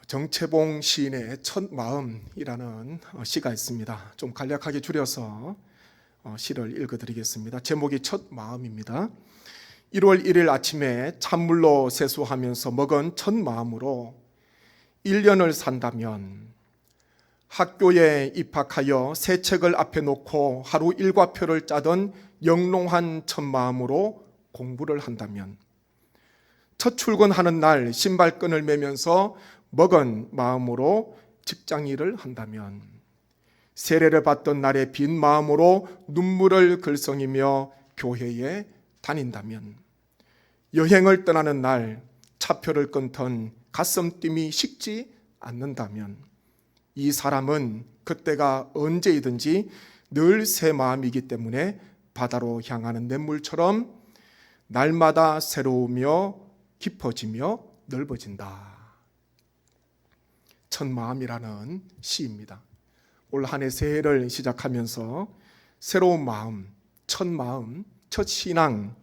정채봉 시인의 첫 마음이라는 시가 있습니다. 좀 간략하게 줄여서 시를 읽어드리겠습니다. 제목이 첫 마음입니다. 1월 1일 아침에 찬물로 세수하면서 먹은 첫 마음으로 1년을 산다면, 학교에 입학하여 새 책을 앞에 놓고 하루 일과표를 짜던 영롱한 첫 마음으로 공부를 한다면, 첫 출근하는 날 신발끈을 매면서 먹은 마음으로 직장일을 한다면, 세례를 받던 날의 빈 마음으로 눈물을 글썽이며 교회에 다닌다면, 여행을 떠나는 날 차표를 끊던 가슴 뛰이 식지 않는다면, 이 사람은 그때가 언제이든지 늘 새 마음이기 때문에 바다로 향하는 냇물처럼 날마다 새로우며 깊어지며 넓어진다. 첫 마음이라는 시입니다. 올 한 해 새해를 시작하면서 새로운 마음, 첫 신앙으로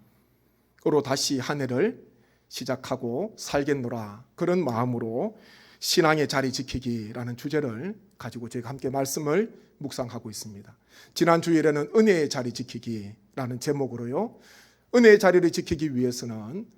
다시 한 해를 시작하고 살겠노라, 그런 마음으로 신앙의 자리 지키기라는 주제를 가지고 저희가 함께 말씀을 묵상하고 있습니다. 지난 주일에는 은혜의 자리 지키기라는 제목으로요, 은혜의 자리를 지키기 위해서는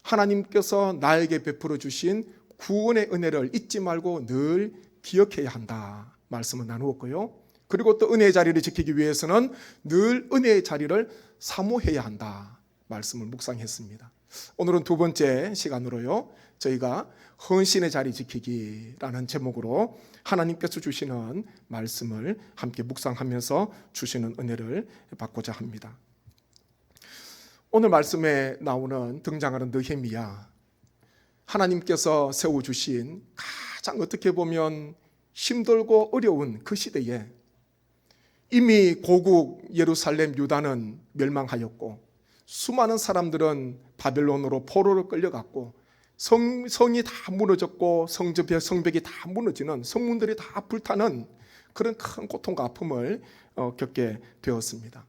하나님께서 나에게 베풀어 주신 구원의 은혜를 잊지 말고 늘 기억해야 한다 말씀을 나누었고요. 그리고 또 은혜의 자리를 지키기 위해서는 늘 은혜의 자리를 사모해야 한다 말씀을 묵상했습니다. 오늘은 두 번째 시간으로요, 저희가 헌신의 자리 지키기라는 제목으로 하나님께서 주시는 말씀을 함께 묵상하면서 주시는 은혜를 받고자 합니다. 오늘 말씀에 나오는 등장하는 느헤미야, 하나님께서 세워주신 가장 어떻게 보면 힘들고 어려운 그 시대에 이미 고국 예루살렘 유다는 멸망하였고, 수많은 사람들은 바벨론으로 포로로 끌려갔고, 성이 다 무너졌고 성벽이 다 무너지는, 성문들이 다 불타는 그런 큰 고통과 아픔을 겪게 되었습니다.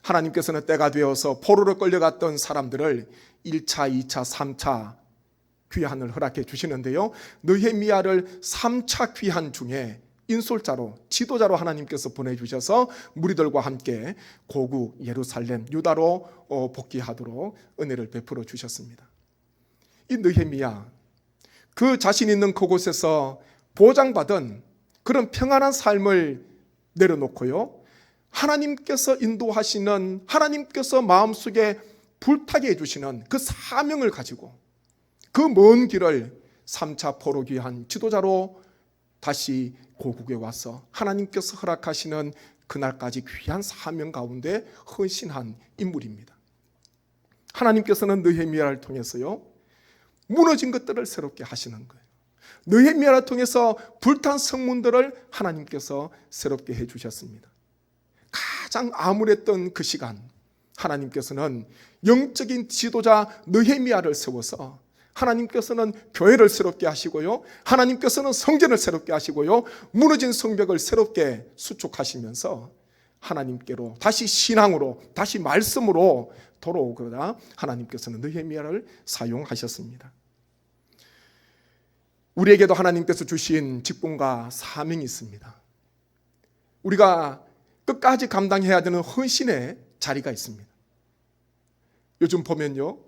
하나님께서는 때가 되어서 포로로 끌려갔던 사람들을 1차, 2차, 3차 귀환을 허락해 주시는데요, 느헤미야를 3차 귀환 중에 인솔자로, 지도자로 하나님께서 보내주셔서 무리들과 함께 고국 예루살렘 유다로 복귀하도록 은혜를 베풀어 주셨습니다. 이 느헤미야, 그 자신 있는 그곳에서 보장받은 그런 평안한 삶을 내려놓고요, 하나님께서 인도하시는, 하나님께서 마음속에 불타게 해주시는 그 사명을 가지고 그 먼 길을 3차 포로 귀환 지도자로 다시 고국에 와서 하나님께서 허락하시는 그날까지 귀한 사명 가운데 헌신한 인물입니다. 하나님께서는 느헤미야를 통해서요, 무너진 것들을 새롭게 하시는 거예요. 느헤미야를 통해서 불탄 성문들을 하나님께서 새롭게 해주셨습니다. 가장 암울했던 그 시간, 하나님께서는 영적인 지도자 느헤미야를 세워서 하나님께서는 교회를 새롭게 하시고요, 하나님께서는 성전을 새롭게 하시고요, 무너진 성벽을 새롭게 수축하시면서 하나님께로 다시 신앙으로, 다시 말씀으로 돌아오거나 하나님께서는 느헤미야를 사용하셨습니다. 우리에게도 하나님께서 주신 직분과 사명이 있습니다. 우리가 끝까지 감당해야 되는 헌신의 자리가 있습니다. 요즘 보면요,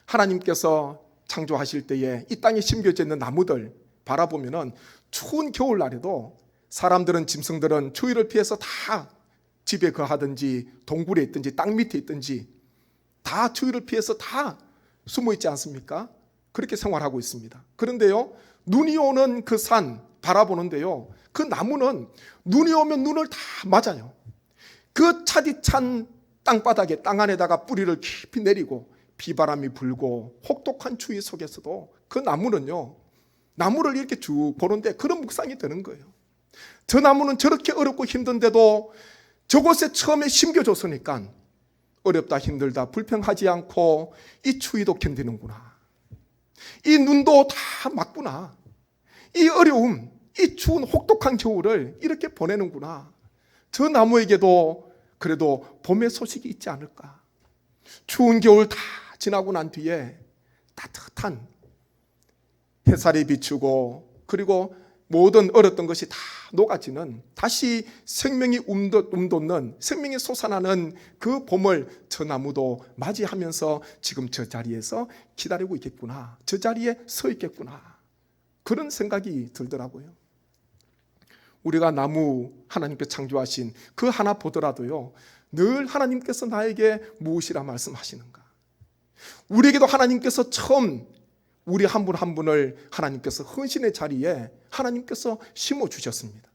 하나님께서 창조하실 때에 이 땅에 심겨져 있는 나무들 바라보면은 추운 겨울날에도 사람들은, 짐승들은 추위를 피해서 다 집에 거하든지 동굴에 있든지 땅 밑에 있든지 다 추위를 피해서 다 숨어 있지 않습니까? 그렇게 생활하고 있습니다. 그런데요, 눈이 오는 그 산 바라보는데요, 그 나무는 눈이 오면 눈을 다 맞아요. 그 차디찬 땅바닥에, 땅 안에다가 뿌리를 깊이 내리고 비바람이 불고 혹독한 추위 속에서도 그 나무는요, 나무를 이렇게 쭉 보는데 그런 묵상이 되는 거예요. 저 나무는 저렇게 어렵고 힘든데도 저곳에 처음에 심겨졌으니까 어렵다, 힘들다, 불평하지 않고 이 추위도 견디는구나, 이 눈도 다 맞구나, 이 어려움, 이 추운 혹독한 겨울을 이렇게 보내는구나, 저 나무에게도 그래도 봄의 소식이 있지 않을까, 추운 겨울 다 지나고 난 뒤에 따뜻한 햇살이 비추고 그리고 모든 얼었던 것이 다 녹아지는, 다시 생명이 움돋는, 생명이 솟아나는 그 봄을 저 나무도 맞이하면서 지금 저 자리에서 기다리고 있겠구나, 저 자리에 서 있겠구나, 그런 생각이 들더라고요. 우리가 나무, 하나님께 창조하신 그 하나 보더라도요, 늘 하나님께서 나에게 무엇이라 말씀하시는가. 우리에게도 하나님께서 처음 우리 한 분 한 분을 하나님께서 헌신의 자리에 하나님께서 심어주셨습니다.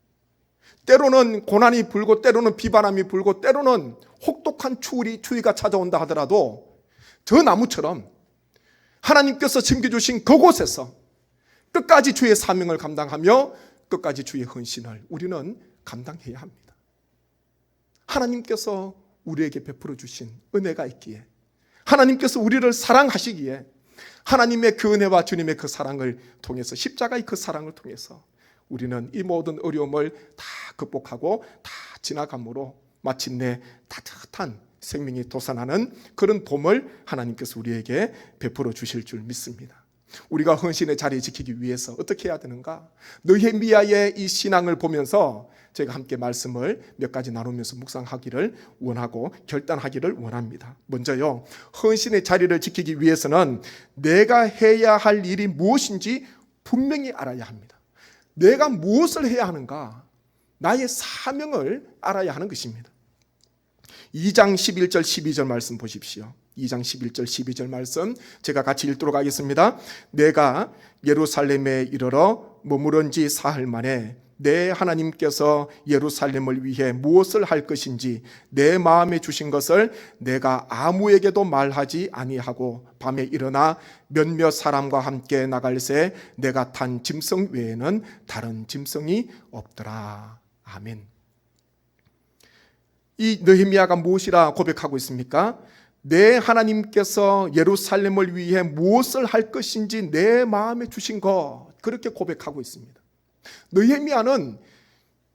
때로는 고난이 불고, 때로는 비바람이 불고, 때로는 혹독한 추위가 찾아온다 하더라도 저 나무처럼 하나님께서 심겨주신 그곳에서 끝까지 주의 사명을 감당하며 끝까지 주의 헌신을 우리는 감당해야 합니다. 하나님께서 우리에게 베풀어 주신 은혜가 있기에, 하나님께서 우리를 사랑하시기에, 하나님의 그 은혜와 주님의 그 사랑을 통해서, 십자가의 그 사랑을 통해서 우리는 이 모든 어려움을 다 극복하고 다 지나감으로 마침내 따뜻한 생명이 솟아나는 그런 봄을 하나님께서 우리에게 베풀어 주실 줄 믿습니다. 우리가 헌신의 자리에 지키기 위해서 어떻게 해야 되는가? 느헤미야의 이 신앙을 보면서 제가 함께 말씀을 몇 가지 나누면서 묵상하기를 원하고 결단하기를 원합니다. 먼저요, 헌신의 자리를 지키기 위해서는 내가 해야 할 일이 무엇인지 분명히 알아야 합니다. 내가 무엇을 해야 하는가? 나의 사명을 알아야 하는 것입니다. 2장 11절 12절 말씀 보십시오. 2장 11절 12절 말씀 제가 같이 읽도록 하겠습니다. 내가 예루살렘에 이르러 머무른 지 사흘 만에 내 하나님께서 예루살렘을 위해 무엇을 할 것인지 내 마음에 주신 것을 내가 아무에게도 말하지 아니하고 밤에 일어나 몇몇 사람과 함께 나갈새 내가 탄 짐승 외에는 다른 짐승이 없더라. 아멘. 이 느헤미야가 무엇이라 고백하고 있습니까? 내 하나님께서 예루살렘을 위해 무엇을 할 것인지 내 마음에 주신 것, 그렇게 고백하고 있습니다. 느헤미야는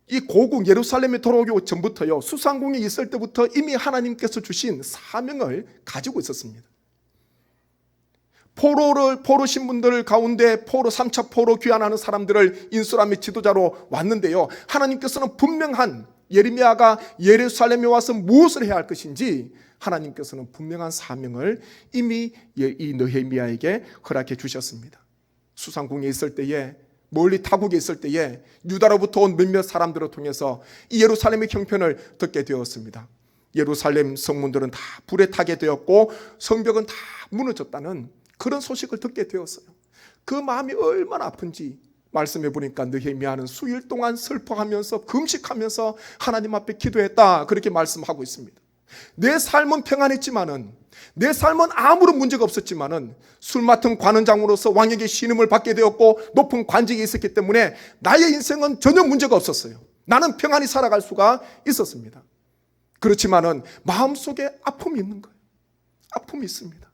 이 고국 예루살렘에 돌아오기 전부터요, 수상궁에 있을 때부터 이미 하나님께서 주신 사명을 가지고 있었습니다. 포로 신분들 가운데 3차 포로 귀환하는 사람들을 인수람의 지도자로 왔는데요, 하나님께서는 분명한, 예레미야가 예루살렘에 와서 무엇을 해야 할 것인지 하나님께서는 분명한 사명을 이미 이 느헤미야에게 허락해 주셨습니다. 수상궁에 있을 때에, 멀리 타국에 있을 때에 유다로부터 온 몇몇 사람들을 통해서 이 예루살렘의 형편을 듣게 되었습니다. 예루살렘 성문들은 다 불에 타게 되었고 성벽은 다 무너졌다는 그런 소식을 듣게 되었어요. 그 마음이 얼마나 아픈지 말씀해 보니까 느헤미야는 수일 동안 슬퍼하면서 금식하면서 하나님 앞에 기도했다, 그렇게 말씀하고 있습니다. 내 삶은 평안했지만은, 내 삶은 아무런 문제가 없었지만은 술 맡은 관원장으로서 왕에게 신임을 받게 되었고 높은 관직이 있었기 때문에 나의 인생은 전혀 문제가 없었어요. 나는 평안히 살아갈 수가 있었습니다. 그렇지만은 마음속에 아픔이 있는 거예요. 아픔이 있습니다.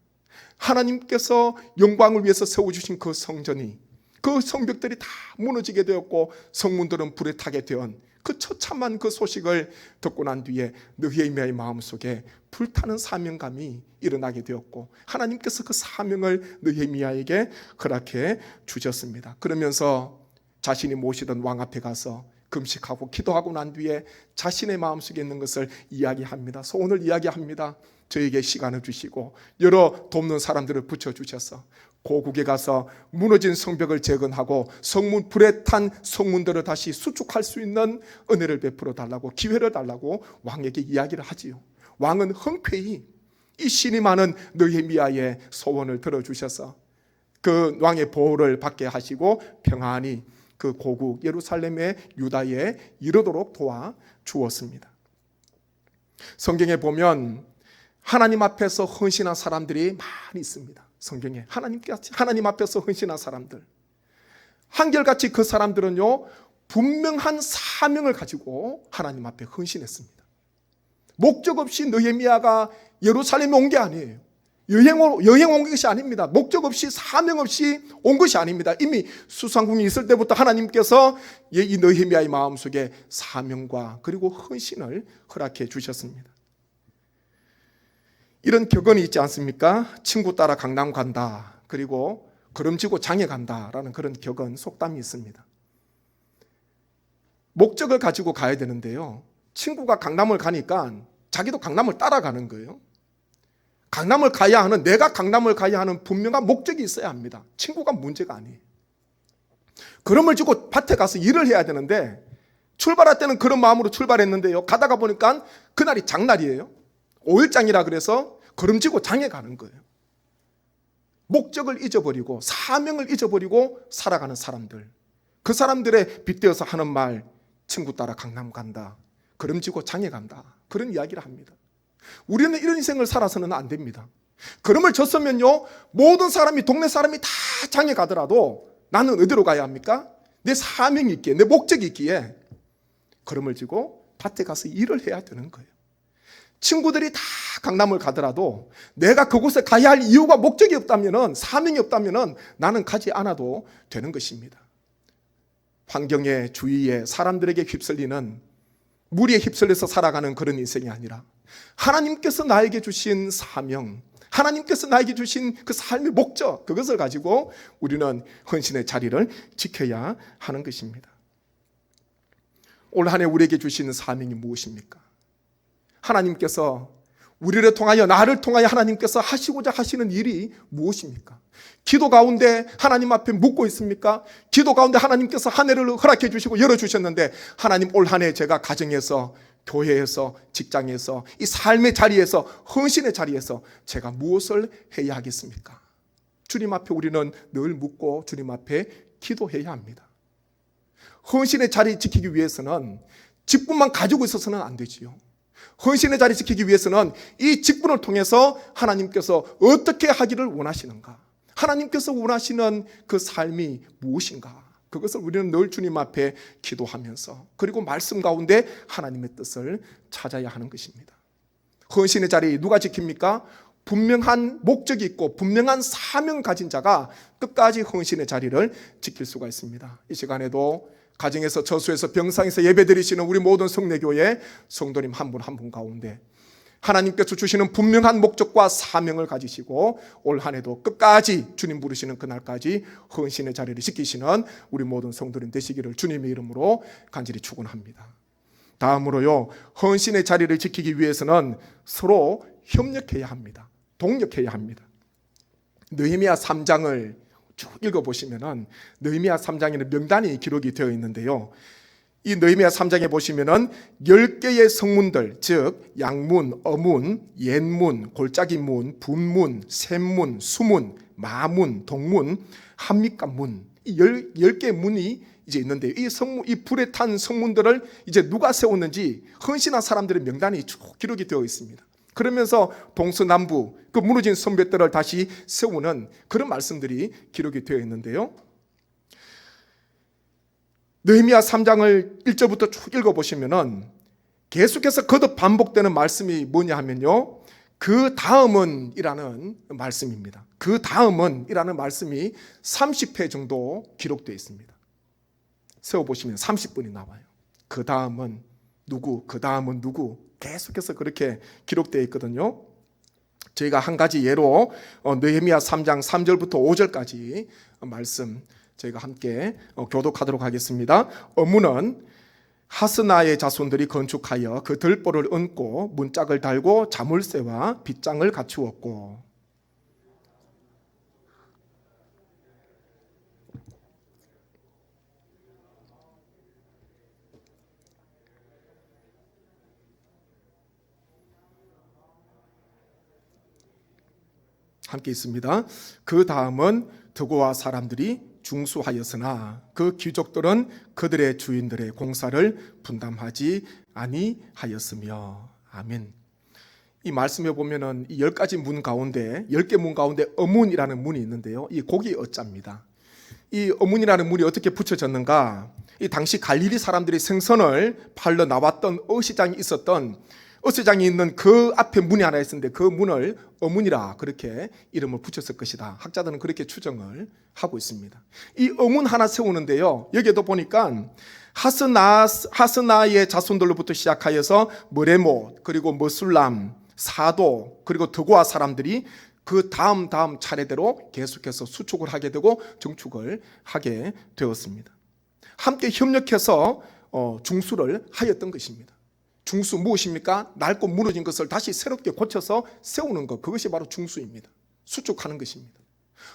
하나님께서 영광을 위해서 세워주신 그 성전이, 그 성벽들이 다 무너지게 되었고 성문들은 불에 타게 된 그 처참한 그 소식을 듣고 난 뒤에 느헤미야의 마음속에 불타는 사명감이 일어나게 되었고 하나님께서 그 사명을 느헤미야에게 허락해 주셨습니다. 그러면서 자신이 모시던 왕 앞에 가서 금식하고 기도하고 난 뒤에 자신의 마음속에 있는 것을 이야기합니다. 소원을 이야기합니다. 저에게 시간을 주시고 여러 돕는 사람들을 붙여주셔서 고국에 가서 무너진 성벽을 재건하고 성문, 불에 탄 성문들을 다시 수축할 수 있는 은혜를 베풀어 달라고, 기회를 달라고 왕에게 이야기를 하지요. 왕은 흔쾌히 이 신이 많은 느헤미야의 소원을 들어주셔서 그 왕의 보호를 받게 하시고 평안히 그 고국 예루살렘의 유다에 이르도록 도와주었습니다. 성경에 보면 하나님 앞에서 헌신한 사람들이 많이 있습니다. 성경에 하나님 앞에서 헌신한 사람들, 한결같이 그 사람들은요 분명한 사명을 가지고 하나님 앞에 헌신했습니다. 목적 없이 느헤미야가 예루살렘에 온 게 아니에요. 여행 온 것이 아닙니다. 목적 없이 사명 없이 온 것이 아닙니다. 이미 수상궁이 있을 때부터 하나님께서 이 느헤미야의 마음속에 사명과 그리고 헌신을 허락해 주셨습니다. 이런 격언이 있지 않습니까? 친구 따라 강남 간다. 그리고 걸음지고 장에 간다라는 그런 격언 속담이 있습니다. 목적을 가지고 가야 되는데요, 친구가 강남을 가니까 자기도 강남을 따라가는 거예요. 강남을 가야 하는, 내가 강남을 가야 하는 분명한 목적이 있어야 합니다. 친구가 문제가 아니에요. 걸음을 지고 밭에 가서 일을 해야 되는데 출발할 때는 그런 마음으로 출발했는데요, 가다가 보니까 그날이 장날이에요. 5일장이라 그래서 걸음지고 장에 가는 거예요. 목적을 잊어버리고 사명을 잊어버리고 살아가는 사람들, 그 사람들의 빗대어서 하는 말, 친구 따라 강남 간다, 걸음지고 장에 간다, 그런 이야기를 합니다. 우리는 이런 인생을 살아서는 안 됩니다. 걸음을 졌으면요, 모든 사람이, 동네 사람이 다 장에 가더라도 나는 어디로 가야 합니까? 내 사명이 있기에, 내 목적이 있기에 걸음을 지고 밭에 가서 일을 해야 되는 거예요. 친구들이 다 강남을 가더라도 내가 그곳에 가야 할 이유가, 목적이 없다면, 사명이 없다면 나는 가지 않아도 되는 것입니다. 환경에, 주위에, 사람들에게 휩쓸리는, 무리에 휩쓸려서 살아가는 그런 인생이 아니라 하나님께서 나에게 주신 사명, 하나님께서 나에게 주신 그 삶의 목적, 그것을 가지고 우리는 헌신의 자리를 지켜야 하는 것입니다. 올 한 해 우리에게 주시는 사명이 무엇입니까? 하나님께서 우리를 통하여, 나를 통하여 하나님께서 하시고자 하시는 일이 무엇입니까? 기도 가운데 하나님 앞에 묻고 있습니까? 기도 가운데 하나님께서 한 해를 허락해 주시고 열어주셨는데, 하나님 올 한 해 제가 가정에서, 교회에서, 직장에서, 이 삶의 자리에서, 헌신의 자리에서 제가 무엇을 해야 하겠습니까? 주님 앞에 우리는 늘 묻고 주님 앞에 기도해야 합니다. 헌신의 자리 지키기 위해서는 직분만 가지고 있어서는 안 되지요. 헌신의 자리 지키기 위해서는 이 직분을 통해서 하나님께서 어떻게 하기를 원하시는가, 하나님께서 원하시는 그 삶이 무엇인가, 그것을 우리는 늘 주님 앞에 기도하면서, 그리고 말씀 가운데 하나님의 뜻을 찾아야 하는 것입니다. 헌신의 자리 누가 지킵니까? 분명한 목적이 있고 분명한 사명 가진 자가 끝까지 헌신의 자리를 지킬 수가 있습니다. 이 시간에도 가정에서, 저수에서, 병상에서 예배드리시는 우리 모든 성례교회 성도님 한 분 한 분 가운데 하나님께서 주시는 분명한 목적과 사명을 가지시고 올 한 해도 끝까지 주님 부르시는 그날까지 헌신의 자리를 지키시는 우리 모든 성도님 되시기를 주님의 이름으로 간절히 축원합니다. 다음으로요, 헌신의 자리를 지키기 위해서는 서로 협력해야 합니다. 동력해야 합니다. 느헤미야 3장을 쭉 읽어보시면은 느헤미야 3장에는 명단이 기록이 되어 있는데요, 이 느헤미야 3장에 보시면은 10개의 성문들, 즉 양문, 어문, 옛문, 골짜기문, 분문, 샘문, 수문, 마문, 동문, 한밑간문, 이 10개의 문이 이제 있는데요, 이 성문, 이 불에 탄 성문들을 이제 누가 세웠는지 헌신한 사람들의 명단이 쭉 기록이 되어 있습니다. 그러면서 동서남부 그 무너진 성벽들을 다시 세우는 그런 말씀들이 기록이 되어 있는데요, 느헤미야 3장을 1절부터 쭉 읽어보시면은 계속해서 거듭 반복되는 말씀이 뭐냐 하면요, 그 다음은 이라는 말씀입니다. 그 다음은 이라는 말씀이 30회 정도 기록되어 있습니다. 세워보시면 30분이 나와요. 그 다음은 누구, 그 다음은 누구, 계속해서 그렇게 기록되어 있거든요. 저희가 한 가지 예로 느헤미야 3장 3절부터 5절까지 말씀 저희가 함께 교독하도록 하겠습니다. 어문은 하스나의 자손들이 건축하여 그 들보를 얹고 문짝을 달고 자물쇠와 빗장을 갖추었고, 함께 있습니다. 그 다음은 드고와 사람들이 중수하였으나 그 귀족들은 그들의 주인들의 공사를 분담하지 아니하였으며. 아멘. 이 말씀에 보면은 이 10가지 문 가운데, 10개 문 가운데 어문이라는 문이 있는데요, 이 고기 어자입니다. 이 어문이라는 문이 어떻게 붙여졌는가? 이 당시 갈릴리 사람들이 생선을 팔러 나왔던 어시장이 있었던, 어시장이 있는 그 앞에 문이 하나 있었는데 그 문을 어문이라 그렇게 이름을 붙였을 것이다. 학자들은 그렇게 추정을 하고 있습니다. 이 어문 하나 세우는데요, 여기에도 보니까 하스나의 자손들로부터 시작하여서 머레못, 그리고 머술람, 사도, 그리고 드고아 사람들이 그 다음 차례대로 계속해서 수축을 하게 되고 증축을 하게 되었습니다. 함께 협력해서 중수를 하였던 것입니다. 중수 무엇입니까? 낡고 무너진 것을 다시 새롭게 고쳐서 세우는 것, 그것이 바로 중수입니다. 수축하는 것입니다.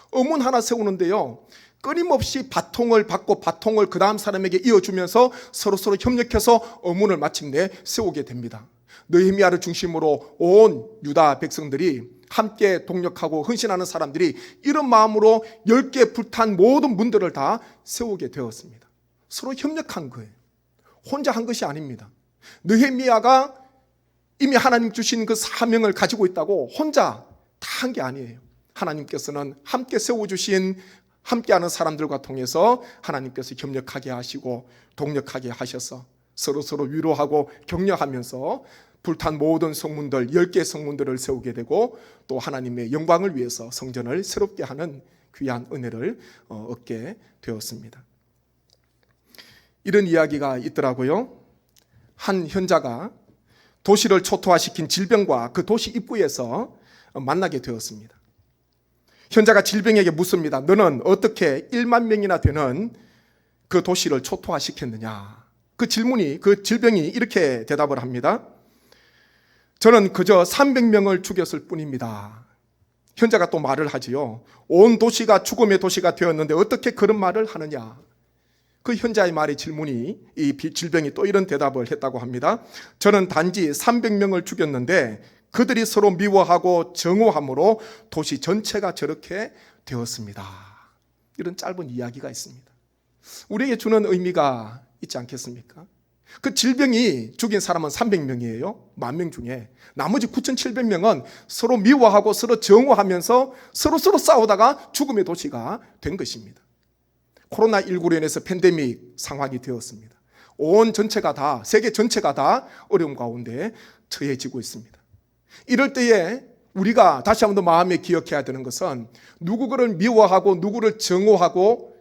어문 하나 세우는데요, 끊임없이 바통을 받고 바통을 그 다음 사람에게 이어주면서 서로 협력해서 어문을 마침내 세우게 됩니다. 느헤미야를 중심으로 온 유다 백성들이 함께 동력하고 헌신하는 사람들이 이런 마음으로 10개 불탄 모든 문들을 다 세우게 되었습니다. 서로 협력한 거예요. 혼자 한 것이 아닙니다. 느헤미야가 이미 하나님 주신 그 사명을 가지고 있다고 혼자 다 한 게 아니에요. 하나님께서는 함께 세워주신 함께하는 사람들과 통해서 하나님께서 협력하게 하시고 동력하게 하셔서 서로 위로하고 격려하면서 불탄 모든 성문들 10개의 성문들을 세우게 되고 또 하나님의 영광을 위해서 성전을 새롭게 하는 귀한 은혜를 얻게 되었습니다. 이런 이야기가 있더라고요. 한 현자가 도시를 초토화시킨 질병과 그 도시 입구에서 만나게 되었습니다. 현자가 질병에게 묻습니다. 너는 어떻게 1만 명이나 되는 그 도시를 초토화시켰느냐? 그 질병이 이렇게 대답을 합니다. 저는 그저 300명을 죽였을 뿐입니다. 현자가 또 말을 하지요. 온 도시가 죽음의 도시가 되었는데 어떻게 그런 말을 하느냐? 그 현자의 말의 질문이 이 질병이 또 이런 대답을 했다고 합니다. 저는 단지 300명을 죽였는데 그들이 서로 미워하고 정오함으로 도시 전체가 저렇게 되었습니다. 이런 짧은 이야기가 있습니다. 우리에게 주는 의미가 있지 않겠습니까? 그 질병이 죽인 사람은 300명이에요. 10,000명 중에. 나머지 9,700명은 서로 미워하고 서로 정오하면서 서로 싸우다가 죽음의 도시가 된 것입니다. 코로나19로 인해서 팬데믹 상황이 되었습니다. 온 전체가 다, 세계 전체가 다 어려움 가운데 처해지고 있습니다. 이럴 때에 우리가 다시 한번 더 마음에 기억해야 되는 것은 누구를 미워하고 누구를 정오하고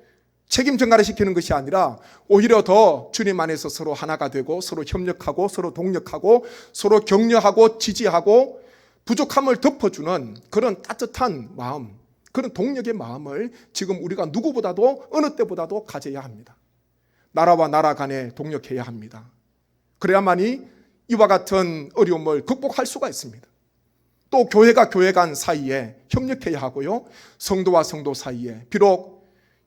책임 전가를 시키는 것이 아니라 오히려 더 주님 안에서 서로 하나가 되고 서로 협력하고 서로 동력하고 서로 격려하고 지지하고 부족함을 덮어주는 그런 따뜻한 마음, 그런 동력의 마음을 지금 우리가 누구보다도 어느 때보다도 가져야 합니다. 나라와 나라 간에 동력해야 합니다. 그래야만이 이와 같은 어려움을 극복할 수가 있습니다. 또 교회가 교회 간 사이에 협력해야 하고요. 성도와 성도 사이에 비록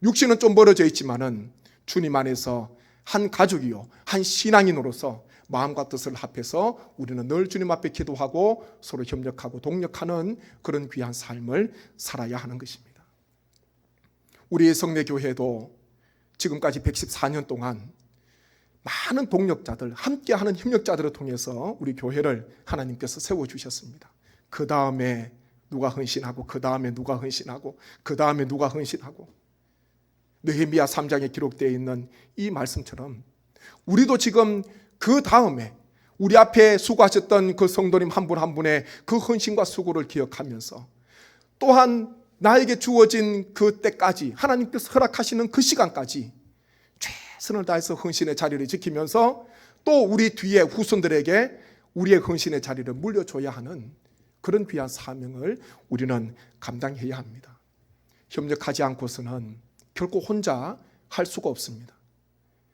육신은 좀 멀어져 있지만은 주님 안에서 한 가족이요, 한 신앙인으로서 마음과 뜻을 합해서 우리는 늘 주님 앞에 기도하고 서로 협력하고 동력하는 그런 귀한 삶을 살아야 하는 것입니다. 우리의 성례교회도 지금까지 114년 동안 많은 동력자들, 함께하는 협력자들을 통해서 우리 교회를 하나님께서 세워주셨습니다. 그 다음에 누가 헌신하고 그 다음에 누가 헌신하고 그 다음에 누가 헌신하고 느헤미야 3장에 기록되어 있는 이 말씀처럼 우리도 지금 그 다음에 우리 앞에 수고하셨던 그 성도님 한 분 한 분의 그 헌신과 수고를 기억하면서 또한 나에게 주어진 그 때까지 하나님께서 허락하시는 그 시간까지 최선을 다해서 헌신의 자리를 지키면서 또 우리 뒤에 후손들에게 우리의 헌신의 자리를 물려줘야 하는 그런 귀한 사명을 우리는 감당해야 합니다. 협력하지 않고서는 결코 혼자 할 수가 없습니다.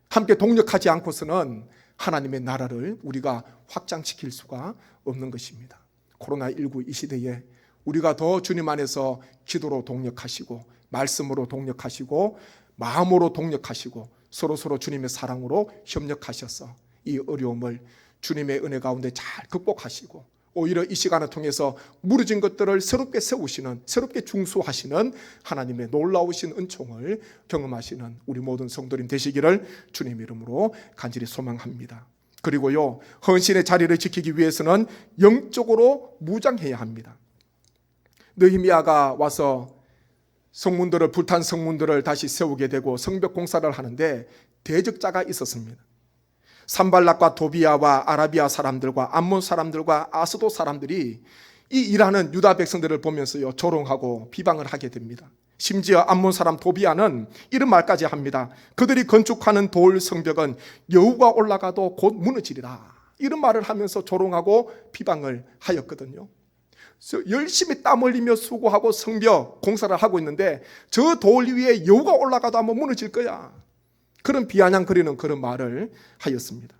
함께 동력하지 않고서는 하나님의 나라를 우리가 확장시킬 수가 없는 것입니다. 코로나19 이 시대에 우리가 더 주님 안에서 기도로 동력하시고 말씀으로 동력하시고 마음으로 동력하시고 서로 주님의 사랑으로 협력하셔서 이 어려움을 주님의 은혜 가운데 잘 극복하시고 오히려 이 시간을 통해서 무너진 것들을 새롭게 세우시는, 새롭게 중수하시는 하나님의 놀라우신 은총을 경험하시는 우리 모든 성도님 되시기를 주님 이름으로 간절히 소망합니다. 그리고요, 헌신의 자리를 지키기 위해서는 영적으로 무장해야 합니다. 느헤미야가 와서 성문들을, 불탄 성문들을 다시 세우게 되고 성벽 공사를 하는데 대적자가 있었습니다. 산발락과 도비아와 아라비아 사람들과 암몬 사람들과 아스도 사람들이 이 일하는 유다 백성들을 보면서요 조롱하고 비방을 하게 됩니다. 심지어 암몬 사람 도비아는 이런 말까지 합니다. 그들이 건축하는 돌 성벽은 여우가 올라가도 곧 무너지리라. 이런 말을 하면서 조롱하고 비방을 하였거든요. 열심히 땀 흘리며 수고하고 성벽 공사를 하고 있는데 저 돌 위에 여우가 올라가도 아마 무너질 거야. 그런 비아냥거리는 그런 말을 하였습니다.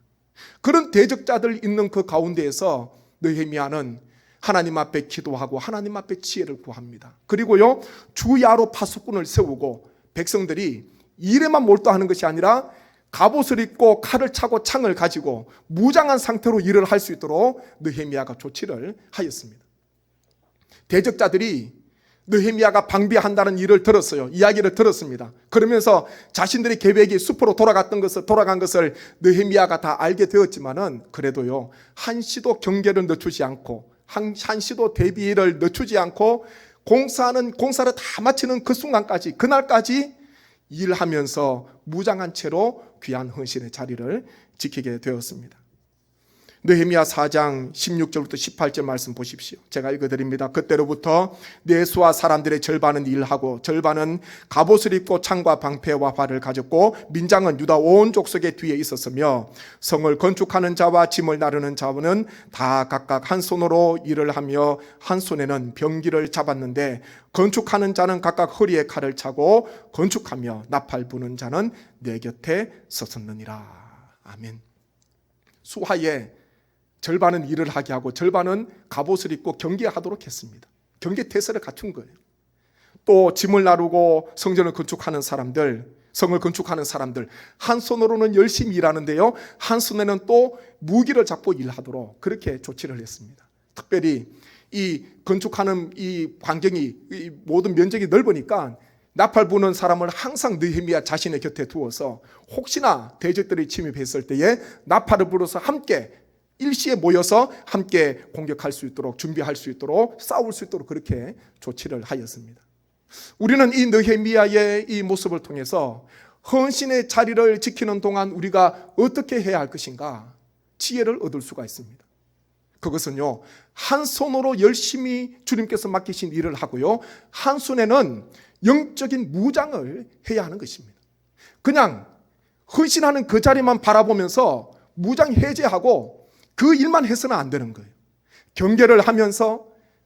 그런 대적자들 있는 그 가운데에서 느헤미야는 하나님 앞에 기도하고 하나님 앞에 지혜를 구합니다. 그리고요, 주야로 파수꾼을 세우고 백성들이 일에만 몰두하는 것이 아니라 갑옷을 입고 칼을 차고 창을 가지고 무장한 상태로 일을 할 수 있도록 느헤미야가 조치를 하였습니다. 대적자들이 느헤미야가 방비한다는 일을 들었어요. 이야기를 들었습니다. 그러면서 자신들의 계획이 숲으로 돌아간 것을 느헤미야가 다 알게 되었지만은 그래도요, 한시도 경계를 늦추지 않고 한시도 대비를 늦추지 않고 공사를 다 마치는 그 순간까지, 그날까지 일하면서 무장한 채로 귀한 헌신의 자리를 지키게 되었습니다. 느헤미야 4장 16절부터 18절 말씀 보십시오. 제가 읽어드립니다. 그때로부터 내수와 사람들의 절반은 일하고 절반은 갑옷을 입고 창과 방패와 활을 가졌고 민장은 유다 온 족속의 뒤에 있었으며 성을 건축하는 자와 짐을 나르는 자는 다 각각 한 손으로 일을 하며 한 손에는 병기를 잡았는데 건축하는 자는 각각 허리에 칼을 차고 건축하며 나팔 부는 자는 내 곁에 섰었느니라. 아멘. 수하에 절반은 일을 하게 하고 절반은 갑옷을 입고 경계하도록 했습니다. 경계태세를 갖춘 거예요. 또 짐을 나르고 성전을 건축하는 사람들, 성을 건축하는 사람들 한 손으로는 열심히 일하는데요, 한 손에는 또 무기를 잡고 일하도록 그렇게 조치를 했습니다. 특별히 이 건축하는 이 환경이, 이 모든 면적이 넓으니까 나팔 부는 사람을 항상 느헤미야 자신의 곁에 두어서 혹시나 대적들이 침입했을 때에 나팔을 불어서 함께 일시에 모여서 함께 공격할 수 있도록, 준비할 수 있도록, 싸울 수 있도록 그렇게 조치를 하였습니다. 우리는 이 느헤미야의 이 모습을 통해서 헌신의 자리를 지키는 동안 우리가 어떻게 해야 할 것인가 지혜를 얻을 수가 있습니다. 그것은요, 한 손으로 열심히 주님께서 맡기신 일을 하고요, 한 손에는 영적인 무장을 해야 하는 것입니다. 그냥 헌신하는 그 자리만 바라보면서 무장 해제하고 그 일만 해서는 안 되는 거예요. 경계를 하면서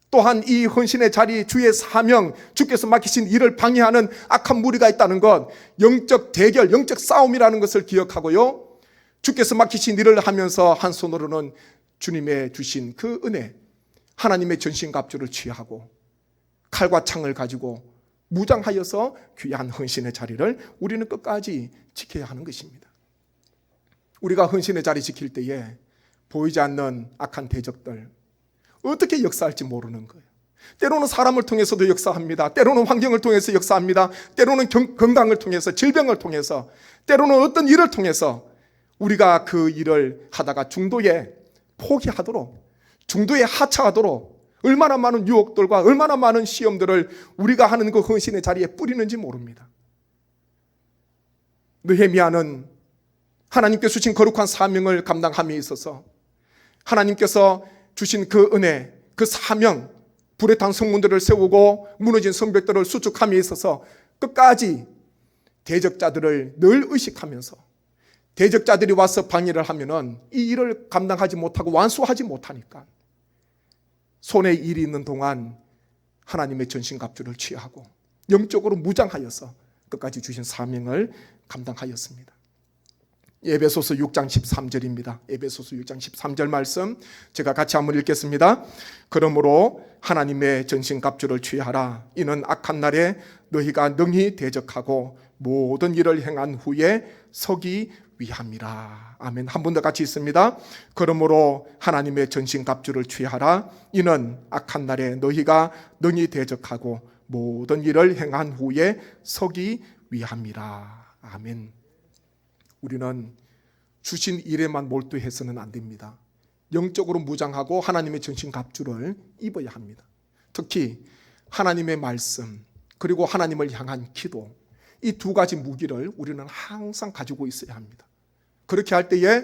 또한 이 헌신의 자리, 주의 사명, 주께서 맡기신 일을 방해하는 악한 무리가 있다는 것, 영적 대결, 영적 싸움이라는 것을 기억하고요, 주께서 맡기신 일을 하면서 한 손으로는 주님의 주신 그 은혜, 하나님의 전신갑주를 취하고 칼과 창을 가지고 무장하여서 귀한 헌신의 자리를 우리는 끝까지 지켜야 하는 것입니다. 우리가 헌신의 자리 지킬 때에 보이지 않는 악한 대적들 어떻게 역사할지 모르는 거예요. 때로는 사람을 통해서도 역사합니다. 때로는 환경을 통해서 역사합니다. 때로는 건강을 통해서, 질병을 통해서, 때로는 어떤 일을 통해서 우리가 그 일을 하다가 중도에 포기하도록, 중도에 하차하도록 얼마나 많은 유혹들과 얼마나 많은 시험들을 우리가 하는 그 헌신의 자리에 뿌리는지 모릅니다. 느헤미야는 하나님께서 주신 거룩한 사명을 감당함에 있어서 하나님께서 주신 그 은혜, 그 사명, 불에 탄 성문들을 세우고 무너진 성벽들을 수축함에 있어서 끝까지 대적자들을 늘 의식하면서 대적자들이 와서 방해를 하면은 이 일을 감당하지 못하고 완수하지 못하니까 손에 일이 있는 동안 하나님의 전신갑주를 취하고 영적으로 무장하여서 끝까지 주신 사명을 감당하였습니다. 에베소서 6장 13절입니다. 에베소서 6장 13절 말씀 제가 같이 한번 읽겠습니다. 그러므로 하나님의 전신갑주를 취하라. 이는 악한 날에 너희가 능히 대적하고 모든 일을 행한 후에 서기 위함이라. 아멘. 한 번 더 같이 있습니다. 그러므로 하나님의 전신갑주를 취하라. 이는 악한 날에 너희가 능히 대적하고 모든 일을 행한 후에 서기 위함이라. 아멘. 우리는 주신 일에만 몰두해서는 안 됩니다. 영적으로 무장하고 하나님의 전신갑주를 입어야 합니다. 특히 하나님의 말씀 그리고 하나님을 향한 기도, 이 두 가지 무기를 우리는 항상 가지고 있어야 합니다. 그렇게 할 때에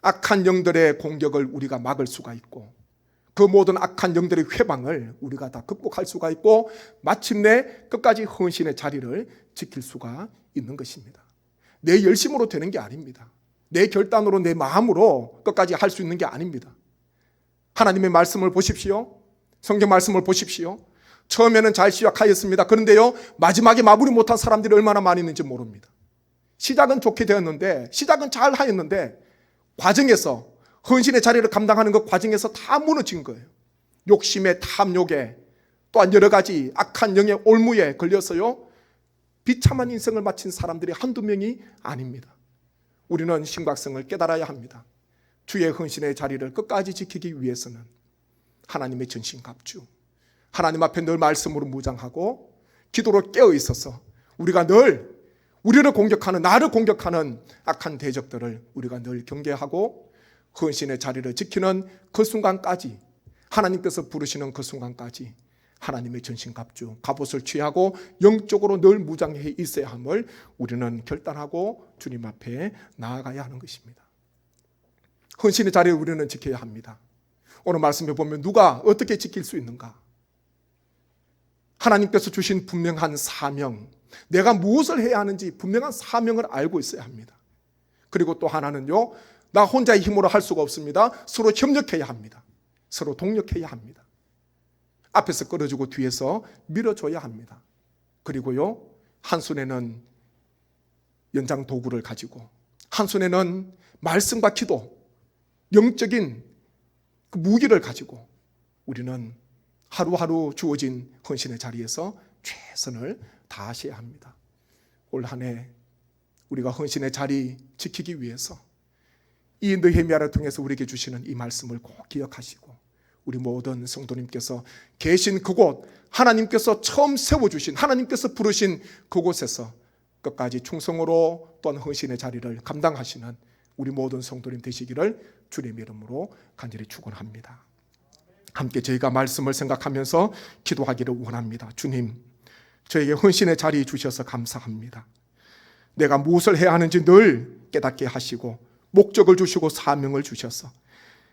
악한 영들의 공격을 우리가 막을 수가 있고 그 모든 악한 영들의 회방을 우리가 다 극복할 수가 있고 마침내 끝까지 헌신의 자리를 지킬 수가 있는 것입니다. 내 열심으로 되는 게 아닙니다. 내 결단으로, 내 마음으로 끝까지 할 수 있는 게 아닙니다. 하나님의 말씀을 보십시오. 성경 말씀을 보십시오. 처음에는 잘 시작하였습니다. 그런데요, 마지막에 마무리 못한 사람들이 얼마나 많이 있는지 모릅니다. 시작은 좋게 되었는데, 시작은 잘 하였는데 과정에서, 헌신의 자리를 감당하는 그 과정에서 다 무너진 거예요. 욕심에, 탐욕에, 또한 여러 가지 악한 영의 올무에 걸려서요, 비참한 인생을 마친 사람들이 한두 명이 아닙니다. 우리는 심각성을 깨달아야 합니다. 주의 헌신의 자리를 끝까지 지키기 위해서는 하나님의 전신갑주, 하나님 앞에 늘 말씀으로 무장하고 기도로 깨어 있어서 우리가 늘 우리를 공격하는, 나를 공격하는 악한 대적들을 우리가 늘 경계하고 헌신의 자리를 지키는 그 순간까지, 하나님께서 부르시는 그 순간까지 하나님의 전신갑주, 갑옷을 취하고 영적으로 늘 무장해 있어야 함을 우리는 결단하고 주님 앞에 나아가야 하는 것입니다. 헌신의 자리를 우리는 지켜야 합니다. 오늘 말씀에 보면 누가 어떻게 지킬 수 있는가? 하나님께서 주신 분명한 사명, 내가 무엇을 해야 하는지 분명한 사명을 알고 있어야 합니다. 그리고 또 하나는요, 나 혼자의 힘으로 할 수가 없습니다. 서로 협력해야 합니다. 서로 동력해야 합니다. 앞에서 끌어주고 뒤에서 밀어줘야 합니다. 그리고요, 한 손에는 연장 도구를 가지고, 한 손에는 말씀과 기도, 영적인 그 무기를 가지고 우리는 하루하루 주어진 헌신의 자리에서 최선을 다하셔야 합니다. 올 한 해 우리가 헌신의 자리 지키기 위해서 이 느헤미야를 통해서 우리에게 주시는 이 말씀을 꼭 기억하시고, 우리 모든 성도님께서 계신 그곳, 하나님께서 처음 세워주신, 하나님께서 부르신 그곳에서 끝까지 충성으로 또한 헌신의 자리를 감당하시는 우리 모든 성도님 되시기를 주님의 이름으로 간절히 축원합니다. 함께 저희가 말씀을 생각하면서 기도하기를 원합니다. 주님, 저에게 헌신의 자리 주셔서 감사합니다. 내가 무엇을 해야 하는지 늘 깨닫게 하시고 목적을 주시고 사명을 주셔서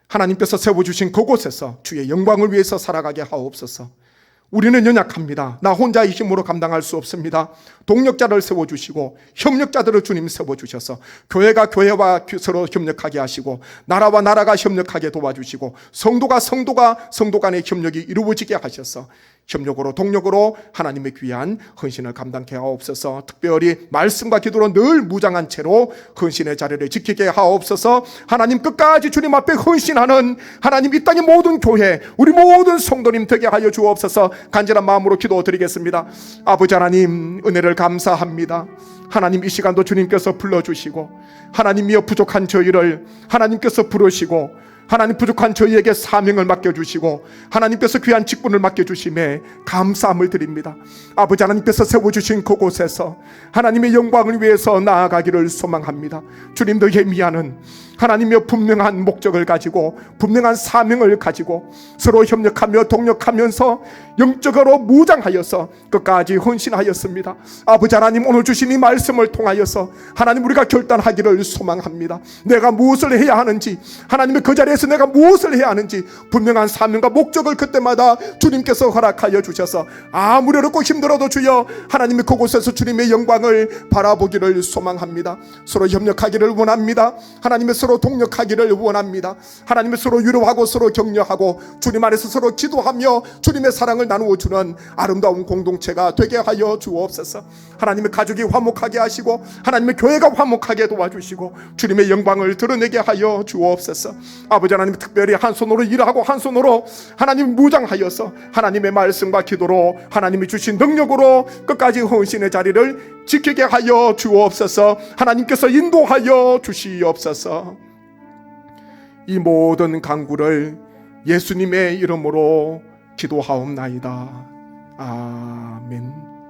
하나님께서 세워주신 그곳에서 주의 영광을 위해서 살아가게 하옵소서. 우리는 연약합니다. 나 혼자의 힘으로 감당할 수 없습니다. 동력자를 세워주시고 협력자들을 주님 세워주셔서 교회가 교회와 서로 협력하게 하시고 나라와 나라가 협력하게 도와주시고 성도가 성도 간의 협력이 이루어지게 하셔서 협력으로 동력으로 하나님의 귀한 헌신을 감당케 하옵소서. 특별히 말씀과 기도로 늘 무장한 채로 헌신의 자리를 지키게 하옵소서. 하나님 끝까지 주님 앞에 헌신하는 하나님 이 땅의 모든 교회, 우리 모든 성도님 되게 하여 주옵소서. 간절한 마음으로 기도드리겠습니다. 아버지 하나님, 은혜를 감사합니다. 하나님, 이 시간도 주님께서 불러주시고 하나님이여 부족한 저희를 하나님께서 부르시고 하나님 부족한 저희에게 사명을 맡겨주시고 하나님께서 귀한 직분을 맡겨주심에 감사함을 드립니다. 아버지 하나님께서 세워주신 그곳에서 하나님의 영광을 위해서 나아가기를 소망합니다. 주님, 느헤미야는 하나님의 분명한 목적을 가지고 분명한 사명을 가지고 서로 협력하며 동력하면서 영적으로 무장하여서 끝까지 헌신하였습니다. 아버지 하나님, 오늘 주신 이 말씀을 통하여서 하나님 우리가 결단하기를 소망합니다. 내가 무엇을 해야 하는지, 하나님의 그 자리에서 내가 무엇을 해야 하는지 분명한 사명과 목적을 그때마다 주님께서 허락하여 주셔서 아무리 어렵고 힘들어도 주여 하나님의 그곳에서 주님의 영광을 바라보기를 소망합니다. 서로 협력하기를 원합니다. 하나님의 서로 동력하기를 원합니다. 하나님의 서로 위로하고 서로 격려하고 주님 안에서 서로 기도하며 주님의 사랑을 나누어 주는 아름다운 공동체가 되게 하여 주옵소서. 하나님의 가족이 화목하게 하시고 하나님의 교회가 화목하게 도와주시고 주님의 영광을 드러내게 하여 주옵소서. 아버지 하나님, 특별히 한 손으로 일하고 한 손으로 하나님 무장하여서 하나님의 말씀과 기도로 하나님이 주신 능력으로 끝까지 헌신의 자리를 지키게 하여 주옵소서. 하나님께서 인도하여 주시옵소서. 이 모든 간구를 예수님의 이름으로 기도하옵나이다. 아멘.